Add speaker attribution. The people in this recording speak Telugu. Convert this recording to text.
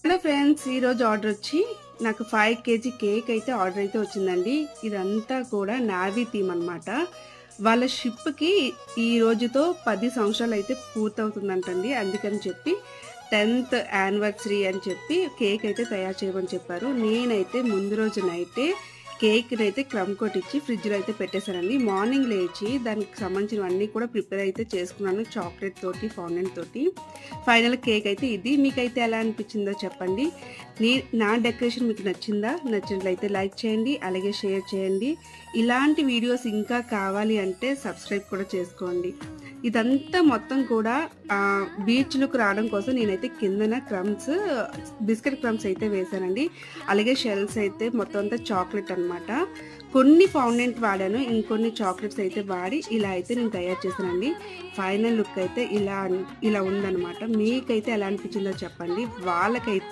Speaker 1: హలో ఫ్రెండ్స్, ఈరోజు ఆర్డర్ వచ్చి నాకు 5 కేజీ కేక్ అయితే ఆర్డర్ అయితే వచ్చిందండి. ఇదంతా కూడా నావీ థీమ్ అనమాట. వాళ్ళ షిప్‌కి ఈ రోజుతో 10 సంవత్సరాలు అయితే పూర్తవుతుందంటండి. అందుకని చెప్పి 10th యానివర్సరీ అని చెప్పి కేక్ అయితే తయారు చేయమని చెప్పారు. నేనైతే ముందు రోజు నైటే కేక్‌నైతే క్రమ్ కొట్టించి ఫ్రిడ్జ్‌లో అయితే పెట్టేశానండి. మార్నింగ్ లేచి దానికి సంబంధించినవన్నీ కూడా ప్రిపేర్ అయితే చేసుకున్నాను. చాక్లెట్ తోటి, ఫాండెంట్ తోటి. ఫైనల్ కేక్ అయితే ఇది. మీకైతే ఎలా అనిపించిందో చెప్పండి. నా డెకరేషన్ మీకు నచ్చిందా? నచ్చినట్లయితే లైక్ చేయండి, అలాగే షేర్ చేయండి. ఇలాంటి వీడియోస్ ఇంకా కావాలి అంటే సబ్స్క్రైబ్ కూడా చేసుకోండి. ఇదంతా మొత్తం కూడా బీచ్ లుక్ రావడం కోసం నేనైతే కిందన బిస్కెట్ క్రమ్స్ అయితే వేశానండి. అలాగే షెల్స్ అయితే మొత్తం అంతా చాక్లెట్ అనమాట. కొన్ని ఫౌండెంట్ వాడాను, ఇంకొన్ని చాక్లెట్స్ అయితే వాడి ఇలా అయితే నేను తయారు చేశానండి. ఫైనల్ లుక్ అయితే ఇలా ఉందనమాట. మీకైతే ఎలా అనిపించిందో చెప్పండి. వాళ్ళకైతే